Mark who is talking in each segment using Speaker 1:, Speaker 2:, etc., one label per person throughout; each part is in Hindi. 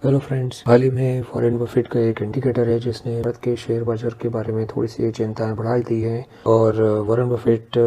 Speaker 1: हेलो फ्रेंड्स, हाल ही में वॉरेन बफेट का एक इंडिकेटर है जिसने भारत के शेयर बाजार के बारे में थोड़ी सी चिंताएं बढ़ाई दी हैं। और वॉरेन बफेट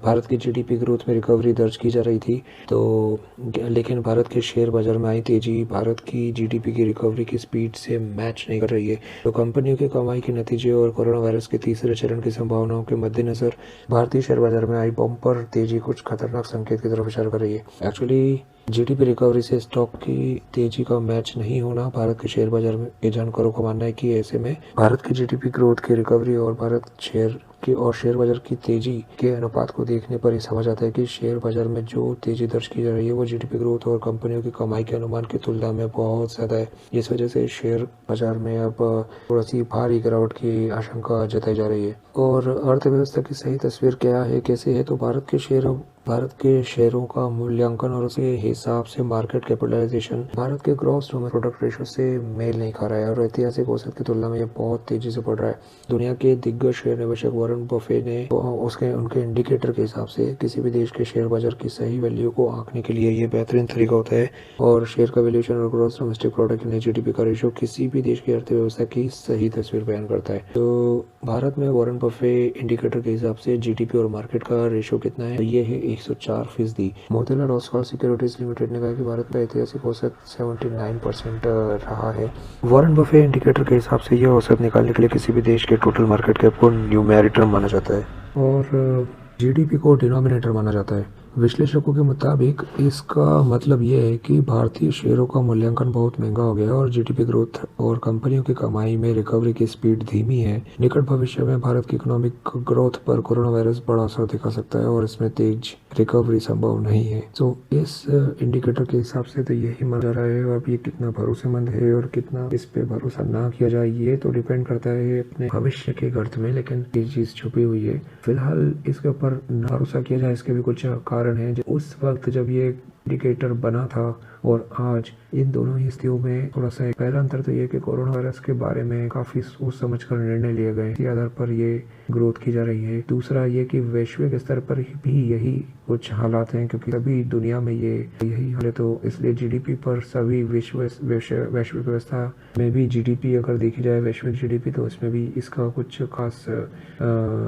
Speaker 1: भारत की जीडीपी ग्रोथ में रिकवरी दर्ज की जा रही थी, तो लेकिन भारत के शेयर बाजार में आई तेजी भारत की जीडीपी की रिकवरी की स्पीड से मैच नहीं कर रही है। तो कंपनियों की कमाई के नतीजे और कोरोना वायरस के तीसरे चरण की संभावनाओं के मद्देनजर भारतीय शेयर बाजार में आई बम्पर तेजी कुछ खतरनाक संकेत की तरफ इशारा कर रही है। एक्चुअली जीडीपी रिकवरी से स्टॉक की तेजी का मैच नहीं होना भारत के शेयर बाजार में के जानकारों का मानना है कि ऐसे में भारत की जीडीपी ग्रोथ की रिकवरी और शेयर बाजार की तेजी के अनुपात को देखने पर ही समझ आता है कि शेयर बाजार में जो तेजी दर्ज की जा रही है वो जीडीपी ग्रोथ और कंपनियों की कमाई के अनुमान की तुलना में बहुत ज्यादा है। इस वजह से शेयर बाजार में अब थोड़ा सी भारी गिरावट की आशंका जताई जा रही है। और अर्थव्यवस्था की सही तस्वीर क्या है, कैसे है, तो भारत के शेयरों का मूल्यांकन और उसके हिसाब से मार्केट कैपिटलाइजेशन भारत के ग्रॉस डोमेस्टिक प्रोडक्ट रेशो से मेल नहीं खा रहा है और ऐतिहासिक औसत की तुलना में ये बहुत तेजी से बढ़ रहा है। दुनिया के दिग्गज शेयर निवेशक वॉरेन बफे ने उनके इंडिकेटर के हिसाब से किसी भी देश के शेयर बाजार की सही वैल्यू को आंकने के लिए ये बेहतरीन तरीका होता है। और शेयर का वैल्यूएशन और ग्रॉस डोमेस्टिक प्रोडक्ट यानी जीडीपी का रेशो किसी भी देश की अर्थव्यवस्था की सही तस्वीर बयान करता है। तो भारत में वॉरेन बफे इंडिकेटर के हिसाब से जीडीपी और मार्केट का रेशो कितना है, तो ये है 104%। मोतीलाल ओसवाल सिक्योरिटीज लिमिटेड ने कहा कि भारत का ऐतिहासिक औसत 79% रहा है। वॉरेन बफे इंडिकेटर के हिसाब से यह औसत निकालने के लिए किसी भी देश के टोटल मार्केट कैप को न्यूमेरिटर माना जाता है और जीडीपी को डिनोमिनेटर माना जाता है। विश्लेषकों के मुताबिक इसका मतलब यह है कि भारतीय शेयरों का मूल्यांकन बहुत महंगा हो गया है और जीडीपी ग्रोथ और कंपनियों की कमाई में रिकवरी की स्पीड धीमी है। निकट भविष्य में भारत की इकोनॉमिक ग्रोथ पर कोरोना वायरस बड़ा असर दिखा सकता है और इसमें तेज रिकवरी संभव नहीं है। तो इस इंडिकेटर के हिसाब से तो यही माना जा रहा है। अब ये कितना भरोसेमंद है और कितना इस पे भरोसा ना किया जाए ये तो डिपेंड करता है अपने भविष्य के गर्त में, लेकिन ये चीज छुपी हुई है। फिलहाल इसके ऊपर ना भरोसा किया जाए, इसके भी कुछ कारण है। उस वक्त जब ये इंडिकेटर बना था और आज, इन दोनों ही स्थितियों में थोड़ा सा पहला अंतर तो ये कि कोरोना वायरस के बारे में काफी सोच समझ कर निर्णय लिए गए, इसी आधार पर ये ग्रोथ की जा रही है। दूसरा ये कि वैश्विक स्तर पर भी यही कुछ हालात हैं, क्योंकि सभी दुनिया में यही हाल है। तो इसलिए जीडीपी पर सभी वैश्विक व्यवस्था में भी जीडीपी अगर देखी जाए, वैश्विक जीडीपी, तो इसमें भी इसका कुछ खास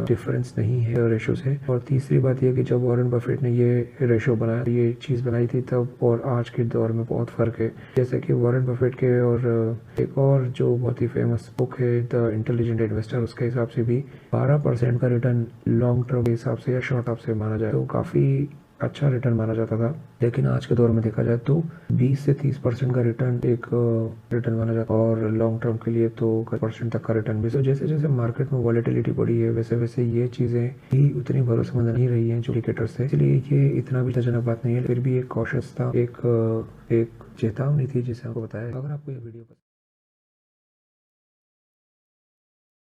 Speaker 1: डिफरेंस नहीं है रेशो से। और तीसरी बात यह कि जब वॉरेन बफेट ने ये रेशो बनाया, ये चीज बनाई थी तब और आज के दौर में बहुत फर्क है। जैसे कि वॉरेन बफेट के और एक और जो बहुत ही फेमस बुक है द इंटेलिजेंट इन्वेस्टर, उसके हिसाब से भी 12% का रिटर्न लॉन्ग टर्म के हिसाब से या शॉर्ट टर्म से माना जाए तो काफी अच्छा रिटर्न माना जाता था। लेकिन आज के दौर में देखा जाए तो 20 से 30% का रिटर्न एक रिटर्न माना जाता है और लॉन्ग टर्म के लिए तो % तक का रिटर्न भी। तो जैसे जैसे मार्केट में वॉलेटिलिटी बढ़ी है वैसे वैसे ये चीजें ही उतनी भरोसेमंद नहीं रही हैं जो इंडिकेटर्स है। इसलिए ये इतना भी चिंताजनक बात नहीं है, फिर भी एक कॉशियस था, एक चेतावनी थी जिसे आपको बताया। अगर आपको ये वीडियो